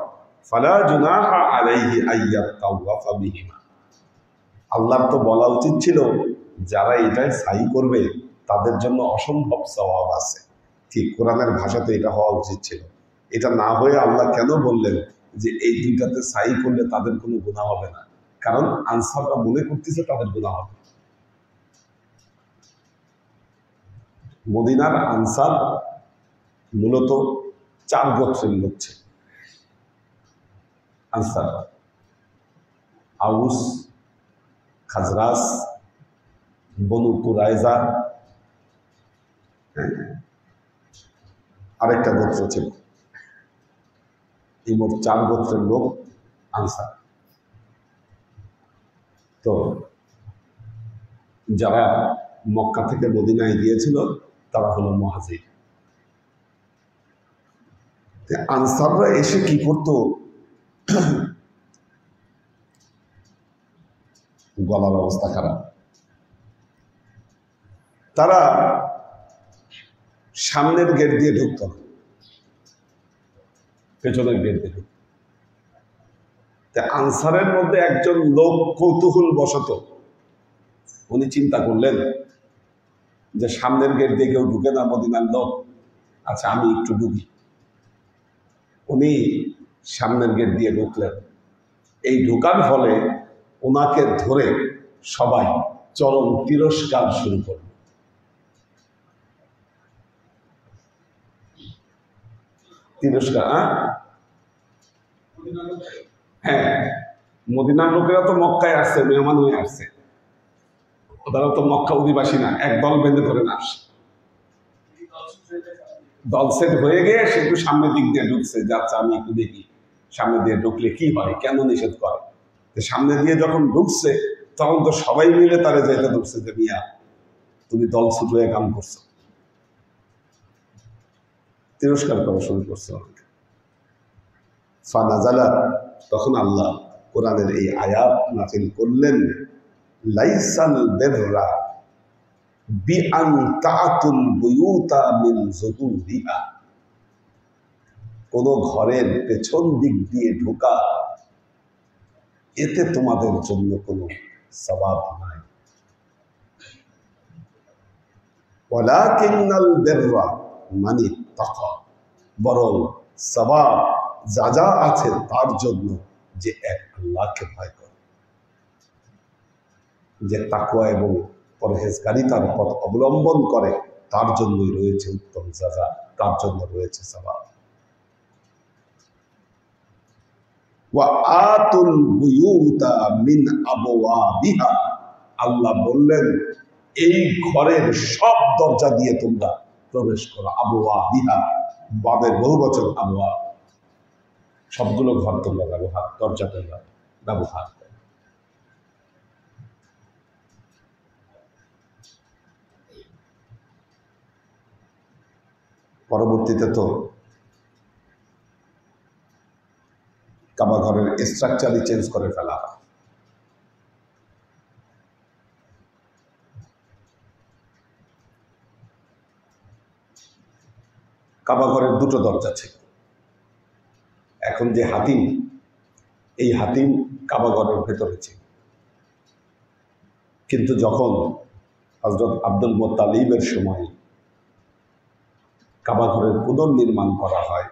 ফালা জুনাহা আলাইহি আইয়াতাওয়াফা বিহিমা। আল্লাহর তো বলা উচিত ছিল যারা এটাই সাই করবে তাদের জন্য অসম্ভব সওয়াব আছে। ঠিক কোরআনের ভাষাতে এটা হওয়া উচিত ছিল। এটা না হয়ে আল্লাহ কেন বললেন যে এই দুইটাতে সাই করলে তাদের কোনো গুনাহ হবে না? কারণ আনসাররা মনে করতেছে তাদের গুনাহ হবে। মদিনার আনসার মূলত 4 গোত্রের লোক ছিল। আনসার আউস, খাজরাজ, বনু কুরাইজা, আরেকটা গোত্র ছিল। এই মোট 4 গোত্রের লোক আনসার। তো যারা মক্কা থেকে মদিনায় গিয়েছিল তারা হলো মুহাজির। আনসাররা এসে কি করত, গলার অবস্থা খারাপ। তারা সামনের গেট দিয়ে ঢুকত না, পেছনের গেট দিয়ে ঢুকত। আনসারের মধ্যে একজন লোক কৌতূহল বশত উনি চিন্তা করলেন যে সামনের গেট দিয়ে কেউ ঢুকে না মদিনার লোক, আচ্ছা আমি একটু ঢুকি। উনি সামনের গেট দিয়ে ঢুকলেন। এই ঢোকার ফলে ওনাকে ধরে সবাই চরম তিরস্কার শুরু করল। তিরস্কার। হ্যাঁ, মদিনার লোকেরা তো মক্কায় আসছে, মেহমান হয়ে আসছে, ওরা তো মক্কা অধিবাসী না, একদল বেঁধে ধরে না আসছে। দল সেট হয়ে গিয়ে সে একটু সামনের দিক দিয়ে ঢুকছে, যাচ্ছে আমি একটু দেখি সামনে দিয়ে ঢুকলে কি হয়, কেন নিষেধ করে। সামনে দিয়ে যখন ঢুকছে তখন তো সবাই মিলে তারা যেতে ঢুকছে যে মিয়া তুমি দল ছুট হয়ে কাম করছো, তিরস্কার করা শুরু করছে অনেকে। ফানাজালা, তখন আল্লাহ কোরআনের এই আয়াত নাযিল করলেন, লাইসাল বিররা বিআন তাআতুল বুয়ুতা মিন যুহুরিহা, কোন ঘরের পেছন দিক দিয়ে ঢোকা এতে তোমাদের জন্য কোনো সওয়াব নাই। ওয়ালাকিন্নাল বিররা মানিত্তাকা, বরং সওয়াব যা যা আছে তার জন্য যে এক আল্লাহকে ভয় করে, যে তাকওয়া এবং পরহেজগারিতার পথ অবলম্বন করে, তার জন্যই রয়েছে উত্তম সাজা, তার জন্য রয়েছে সওয়াব। ওয়া আতুল বুয়ুতা মিন আবওয়াবিহা, আল্লাহ বললেন এই ঘরের সব দরজা দিয়ে তোমরা প্রবেশ করো। আবওয়াবিহা, বাবের বহুবচন আবওয়া, সবগুলো ঘর তোমরা ব্যবহার, দরজা তোমরা ব্যবহার করো। পরবর্তীতে তো কাবা ঘরের স্ট্রাকচারই চেঞ্জ করে ফেলা হয়। কাবা ঘরের দুটো দরজা ছিল, এখন যে হাতিম, এই হাতিম কাবা ঘরের ভেতরে ছিল। কিন্তু যখন হযরত আব্দুল মুত্তালিবের সময় কাবা ঘরের পুনর্নির্মাণ করা হয়,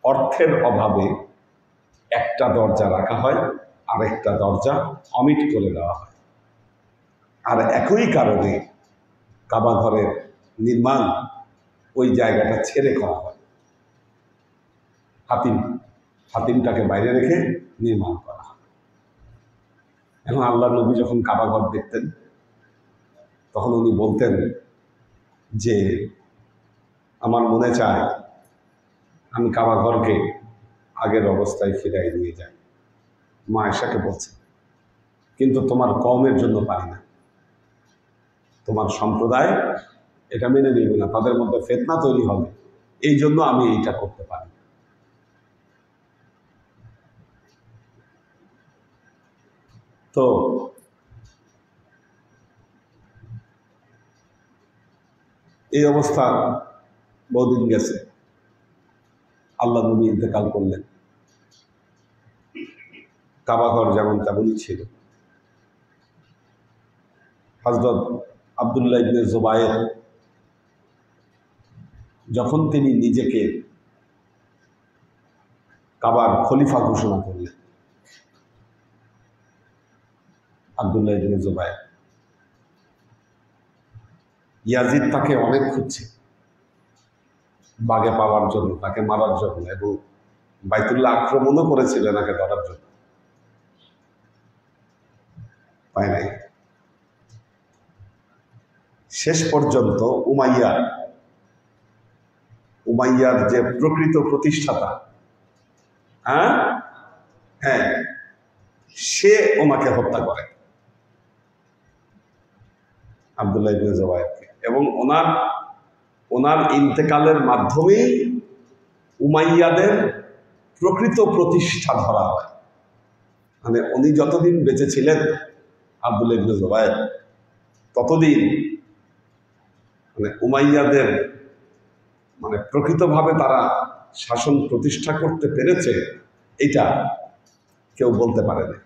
অর্থের অভাবে একটা দরজা রাখা হয়, আরেকটা দরজা অমিট করে দেওয়া হয়। আর একই কারণে কাবা ঘরের নির্মাণ ওই জায়গাটা ছেড়ে করা হয়, হাতিমটাকে বাইরে রেখে নির্মাণ করা হয়। এখন আল্লাহ নবী যখন কাবা ঘর দেখতেন তখন উনি বলতেন যে আমার মনে চায় আমি কাবা ঘরকে আগের অবস্থায় ফিরাই নিয়ে যাই। মা আয়েশাকে বলছে, কিন্তু তোমার কওমের জন্য পারি না, তোমার সম্প্রদায় এটা মেনে নেবে না, তাদের মধ্যে ফিতনা তৈরি হবে, এই জন্য আমি এইটা করতে পারি। তো এই অবস্থা বহুদিন গেছে, আল্লাহ নবী ইন্তেকাল করলেন। কাবা ঘর যেমন তেমনই ছিল। হযরত আব্দুল্লাহ ইবনে জুবায়ের যখন তিনি নিজেকে কাবার খলিফা ঘোষণা করলেন, আব্দুল্লাহ ইবনে জুবায়ের, ইয়াজিদ তাকে অনেক খুঁজছে বাগে পাওয়ার জন্য, তাকে মারার জন্য, এবং বাইতুল্লাহ আক্রমণও করেছিল এনাকে ধরার জন্য, পায় নাই। শেষ পর্যন্ত উমাইয়ার যে প্রকৃত প্রতিষ্ঠাতা, হ্যাঁ, সে ওনাকে হত্যা করে, আব্দুল্লাহ ইবনে জুবায়েরকে, এবং ওনার ইন্তেকালের মাধ্যমেই উমাইয়াদের প্রকৃত প্রতিষ্ঠা ধরা হয়। মানে উনি যতদিন বেঁচে ছিলেন আব্দুল্লাহ ইবনে জুবায়ের, ততদিন মানে উমাইয়াদের মানে প্রকৃতভাবে তারা শাসন প্রতিষ্ঠা করতে পেরেছে এটা কেউ বলতে পারে না।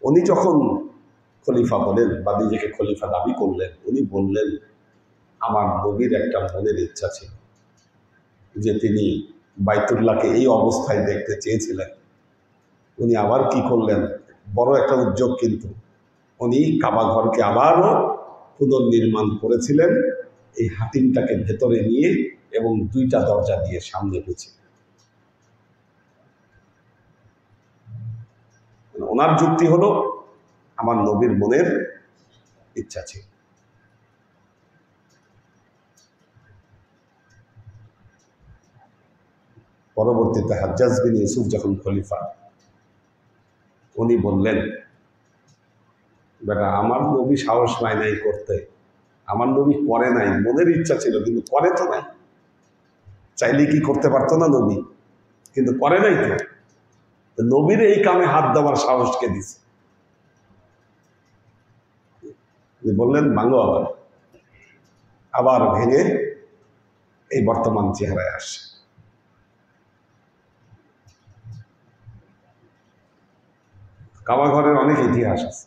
উনি যখন খলিফা বলেন বা নিজেকে খলিফা দাবি করলেন, উনি বললেন আমার নবীর একটা মনের ইচ্ছা ছিল যে তিনি বাইতুল্লাহকে এই অবস্থায় দেখতে চেয়েছিলেন। উনি আবার কি করলেন, বড় একটা উদ্যোগ, কিন্তু উনি কাবা ঘরকে আবারও পুনর্নির্মাণ করেছিলেন এই হাতিমটাকে ভেতরে নিয়ে এবং 2টা দরজা দিয়ে সামনে পেছে। ওনার যুক্তি হলো আমার নবীর মনের ইচ্ছা ছিল। পরবর্তীতে হাজ্জাজ বিন ইউসুফ যখন খলিফা, উনি বললেন, বেটা আমার নবী সাহস পায় নাই করতে, আমার নবী করে নাই, মনের ইচ্ছা ছিল কিন্তু করে তো নাই। চাইলে কি করতে পারতো না নবী, কিন্তু করে নাই তো। নবীর এই কামে হাত দেওয়ার সাহসকে দিছে। বললেন ভাঙো, আবার ভেঙে এই বর্তমান চেহারায় আসে। কাবা ঘরের অনেক ইতিহাস আছে।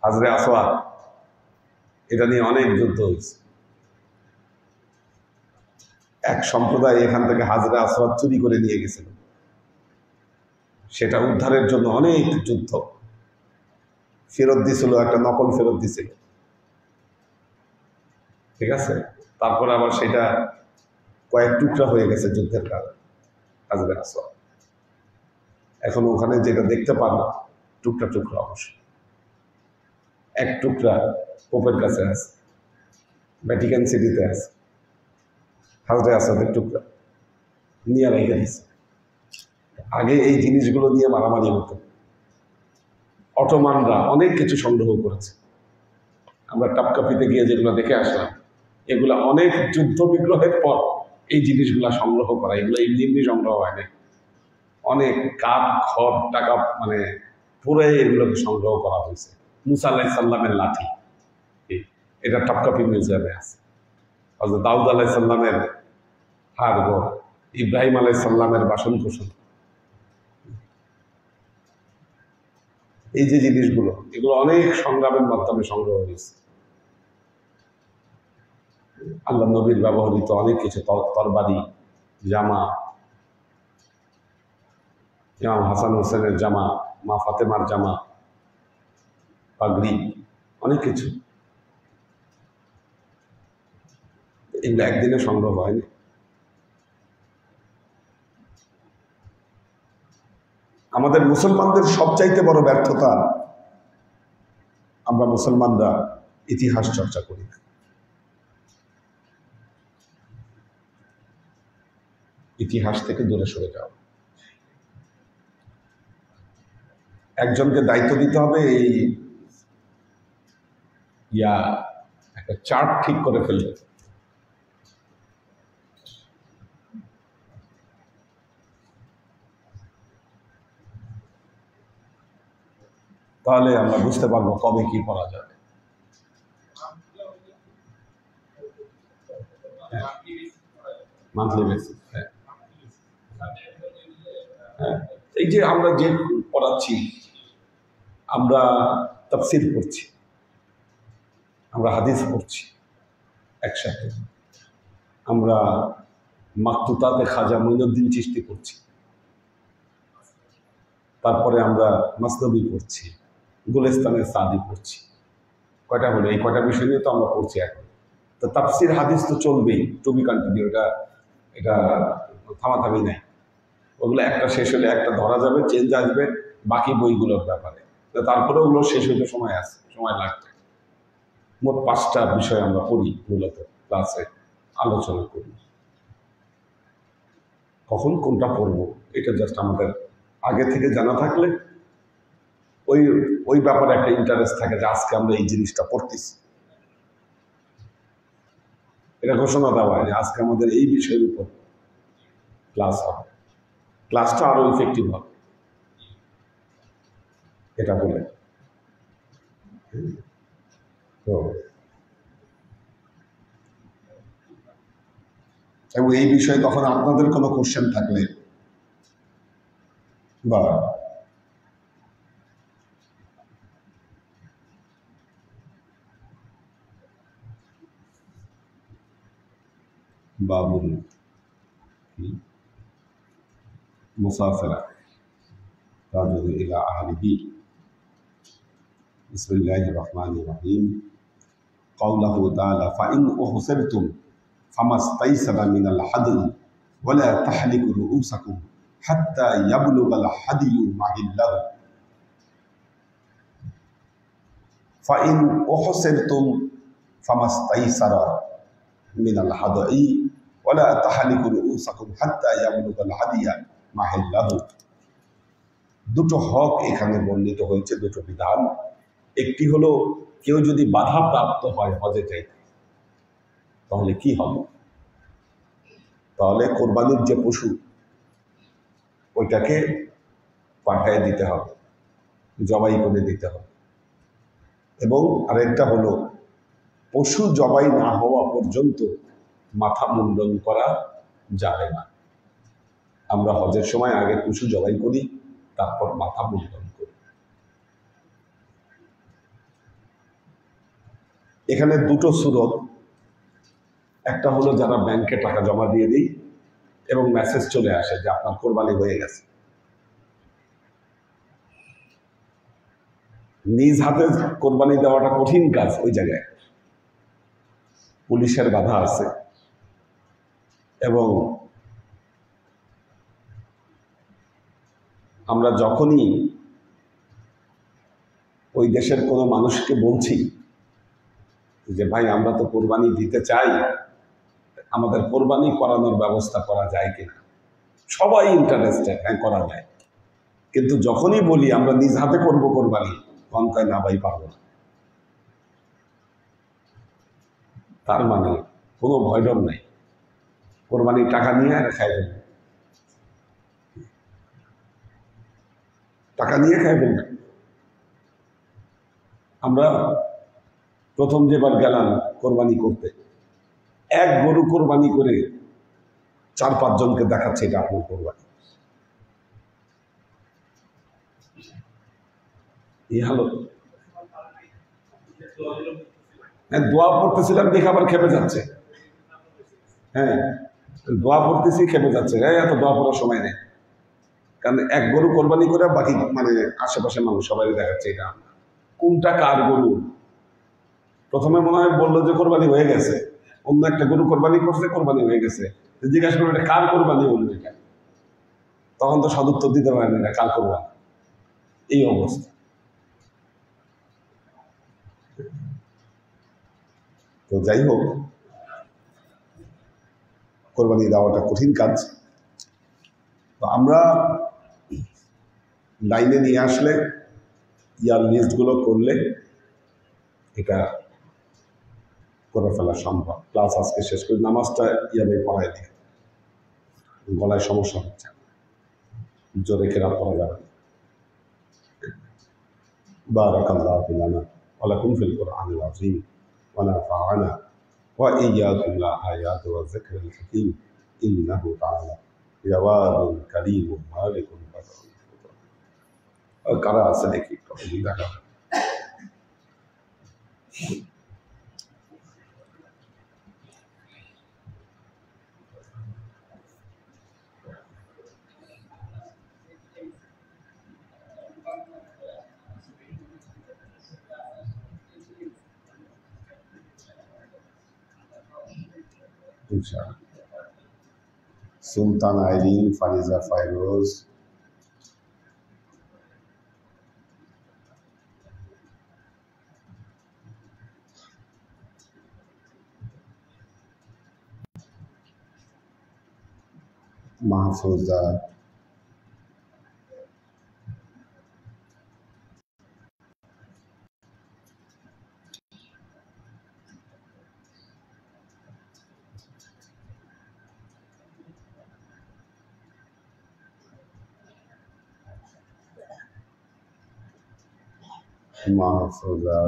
হাজরে আসওয়াদ, এটা নিয়ে অনেক যুদ্ধ হয়েছে। এক সম্প্রদায় এখান থেকে হাজরে আসওয়াদ চুরি করে নিয়ে গেছিল, সেটা উদ্ধারের জন্য অনেক যুদ্ধ। ফেরত দিছিল, একটা নকল ফেরত দিছিল, ঠিক আছে। তারপরে আবার সেটা কয়েক টুকরা হয়ে গেছে যুদ্ধের কারণে হাজরে আসওয়াদ। এখন ওখানে যেটা দেখতে পান টুকরা টুকরা অংশ, এক টুকরা পোপের কাছে আছে, ভ্যাটিকান সিটিতে আছে। হাজরে আসওয়াদের টুকরা নিয়ে রেখে দিচ্ছে। আগে এই জিনিসগুলো নিয়ে মারামারি হতো। অটোমানরা অনেক কিছু সংগ্রহ করেছে। আমরা টাপকাপিতে গিয়ে যেগুলো দেখে আসলাম, এগুলা অনেক যুদ্ধ বিগ্রহের পর এই জিনিসগুলা সংগ্রহ করা, এগুলো এমনি এমনি সংগ্রহ হয় না। অনেক কাঠ খড় টাকা মানে পুরে এগুলোকে সংগ্রহ করা হয়েছে। মুসা আলাইহিস সালামের লাঠি, এটা টাপকাপি মিউজিয়ামে আছে। হযরত দাউদ আলাইহিস সালামের হাড়গোড়, ইব্রাহিম আলাইহিস সালামের বাসন কোসন, এই যে জিনিসগুলো, এগুলো অনেক সংগ্রামের মাধ্যমে সংগ্রহ হয়েছে। আল্লাহ নবীর ব্যবহৃত অনেক কিছু, তরবারি, জামা, ইমাম হাসান হোসেনের জামা, মা ফাতেমার জামা, পাগড়ি, অনেক কিছু, এগুলো একদিনে সংগ্রহ হয়নি। আমাদের মুসলমানদের সবচাইতে বড় ব্যর্থতা, আমরা মুসলমানরা ইতিহাস চর্চা করি না। ইতিহাস থেকে দূরে সরে যাও। একজনকে দায়িত্ব দিতে হবে, এই একটা চার্ট ঠিক করে ফেলবে। তাহলে আমরা বুঝতে পারবো কবে কি করা যাবে। মান্থলি বেসিস, এই যে আমরা যে পড়াচ্ছি, আমরা তাফসীর পড়ছি, আমরা হাদিস পড়ছি একসাথে, আমরা মাকতুতাতে খাজা মঈনুদ্দিন চিশতি পড়ছি, তারপরে আমরা মাসনবী পড়ছি, গুলিস্তানের সাদি পড়ছি। কয়টা হলো? এই কয়টা বিষয় নিয়ে তো আমরা পড়ছি এখন। তো তাফসীর হাদিস তো চলবেই, টু বি কন্টিনিউ, এটা থামাথামি নাই। ওগুলো একটা শেষ হলে একটা ধরা যাবে, চেঞ্জ আসবে বাকি বইগুলোর ব্যাপারে। তারপরে ওগুলো শেষ হতে সময় লাগবে। মোট 5টা বিষয় আমরা পড়ি, মূলত ক্লাসে আলোচনা করি। কখন কোনটা পড়বো এটা জাস্ট আমাদের আগে থেকে জানা থাকলে ওই ব্যাপারে একটা ইন্টারেস্ট থাকে যে আজকে আমরা এই জিনিসটা পড়তেছি। এটা ঘোষণা দেওয়া হয় যে আজকে আমাদের এই বিষয়ের উপর ক্লাস হবে, ক্লাসটা আরো ইফেক্টিভ হবে, এটা বলে। তো এবং এই বিষয়ে তখন আপনাদের কোনো কোশ্চেন থাকলে বা বাবুল মুসাফিরা রাজু ইলা আহলিহি। বিসমিল্লাহির রহমানির রহিম। قوله تعالى فإن أحصرتم فما استيسر من الهدي ولا تحلقوا رؤوسكم حتى يبلغ الهدي محله فإن أحصرتم فما استيسر من الهدي ولا تحلقوا رؤوسكم حتى يبلغ الهدي محله দুটো হক এখানে বর্ণিত হয়েছে, দুটো বিধান। একটি হলো কেউ যদি বাধা প্রাপ্ত হয় হজে যাইতে তাহলে কি হবে, তাহলে কোরবানির যে পশু ওইটাকে পাঠায় দিতে হবে, জবাই করে দিতে হবে। এবং আরেকটা হলো পশু জবাই না হওয়া পর্যন্ত মাথা মুন্ডন করা যাবে না। আমরা হজের সময় আগে পশু জবাই করি, তারপর মাথা মুন্ডন করি। এখানে দুটো সূরত, একটা হলো যারা ব্যাংকে টাকা জমা দিয়ে দিই এবং মেসেজ চলে আসে যে আপনার কোরবানি হয়ে গেছে। নিজ হাতে কোরবানি দেওয়াটা কঠিন কাজ, ওই জায়গায় পুলিশের বাধা আছে এবং আমরা যখনই ওই দেশের কোনো মানুষকে বলছি যে ভাই আমরা তো কোরবানি দিতে চাই, আমাদের কোরবানি করানোর ব্যবস্থা করা যায় কিনা, সবাই ইন্টারেস্টেড, হ্যাঁ করা যায়। কিন্তু যখনই বলি আমরা নিজ হাতে করবো কোরবানি, কম কয় না ভাই পারবো না। তার মানে কোনো ভয়ডর নাই, কোরবানির টাকা নিয়ে আর খাই ফেলবে, টাকা নিয়ে খাই ফেলবে। আমরা প্রথম যেবার গেলাম কোরবানি করতে, এক গরু কোরবানি করে 4-5 জনকে দেখাচ্ছে এটা আপনার কোরবানি। এই হলো, হ্যাঁ দোয়া পড়তেছিলাম দেখে আবার খেপে যাচ্ছে। হ্যাঁ দোয়া পড়তেছি খেপে যাচ্ছে, হ্যাঁ এত দোয়া পড়ার সময় নেই। কারণ এক গরু কোরবানি করে বাকি মানে আশেপাশে মানুষ সবাই দেখাচ্ছে এটা কোনটা কার গরু। প্রথমে মনে হয় বললো যে কোরবানি হয়ে গেছে, অন্য একটা গরু কোরবানি করছে, কোরবানি হয়ে গেছে। জিজ্ঞাসা করবো এটা কার কোরবানি হলো এটা, তখন তো সদুত্তর দিতে পারেন এটা কার কোরবানি। এই অবস্থা। তো যাই হোক, কোরবানি দেওয়াটা কঠিন কাজ। তো আমরা লাইনে নিয়ে আসলে ইয়ার লিস্টগুলো করলে এটা করে ফেলা সম্ভব। ক্লাস আজকে শেষ করে নামাজটা ইয়াবে পড়ায় দিয়ে, গলায় সমস্যা হচ্ছে, জোরে কেরাত পড়া যাবে না। বারাকাল্লাহু লানা ওয়া লাকুম ফিল কুরআনিল আযীম ওয়া নাফা'না ওয়া ইয়্যাকুম বিল আয়াতি ওয়াজ যিকরিল হাকীম ইন্নাহু তাআলা জাওয়াদুন কারীমুন মালিকুন ফাদল। কারা আছে দেখি দেখা। সুলতান আইরিন, ফারিজা ফাইরোজ, মাহফুজা, মাহফুজা,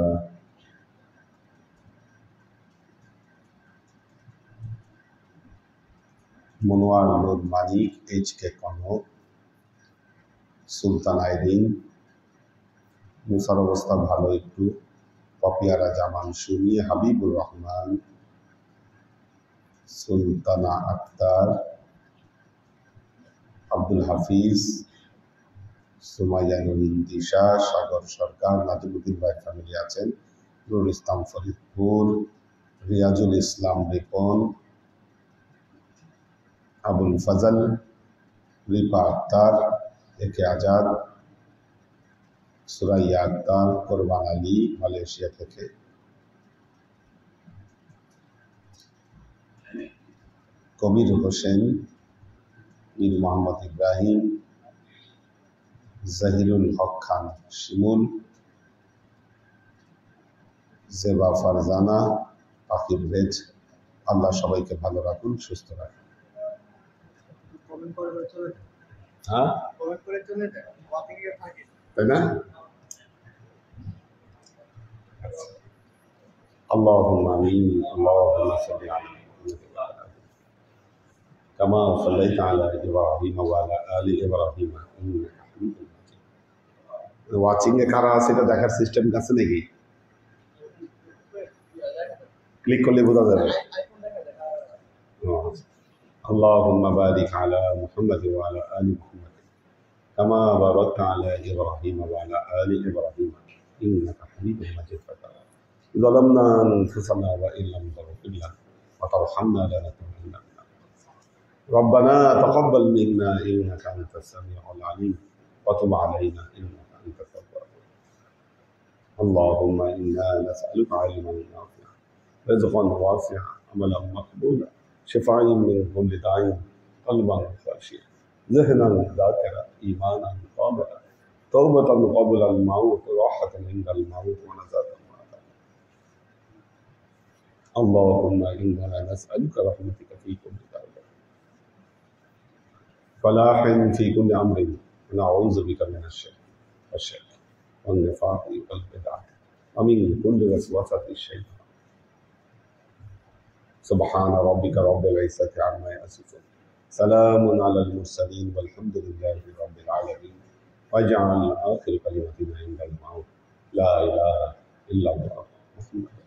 মনোয়ার নূর মানিক, HK কনক, সুলতান আইরিন, মুসার অবস্থা ভালো একটু, পপিয়ারা জামান সুমি, হাবিবুর রহমান, সুলতানা আক্তার, আব্দুল হাফিজ, সুমাইয়া নবীন দিশা, সাগর সরকার, নাজিমুদ্দিন ভাই ফ্যামিলি আছেন, নুরুল ইসলাম ফরিদপুর, রিয়াজুল ইসলাম রিপন, আবুল ফজল, রিপা আক্তার, একে আজাদ, সুরাইয়া আক্তার, কোরবান আলী মালয়েশিয়া থেকে, কবির হোসেন, মীর মোহাম্মদ ইব্রাহিম, জাহিরুল হক খান শিমুল, জেবা ফারজানা, পাখির ভেজ। আল্লাহ সবাইকে ভালো রাখুন, সুস্থ রাখুন। হ্যাঁ, তাই না? اللهم آمين. اللهم صل على محمد وعلى آله كما صليت على إبراهيم وعلى آل إبراهيم إنك حميد مجيد. ওয়াচিং এ কারা আছে এটা দেখার সিস্টেম আছে নাকি? ক্লিক করলে বোঝা যাবে। اللهم بارك على محمد وعلى آل محمد كما باركت على إبراهيم وعلى آل إبراهيم إنك حميد مجيد. ظلمنا أنفسنا وإن لم تغفر لنا وترحمنا لنكونن من الخاسرين. ربنا تقبل منا إنك أنت السميع العليم وتب علينا إنك أنت التواب الرحيم. اللهم إنا نسألك علما نافعا رزقا واسعا عملا مقبولا شفاء من كل داء قلبا خاشعا ذهنا ذاكرا إيمانا قابلا توبة قبل الموت راحة عند الموت ونجاة. اللهم إنا نسألك رحمتك في كل دولة فلاح في كل أمر ونعوذ بك من الشر والشرك والنفاق والبدعة ومن كل وسوسة الشيطان. سبحان ربك رب العزة عما يصفون سلام على المرسلين والحمد لله رب العالمين. واجعل آخر كلمتنا عند الموت لا إله إلا الله محمد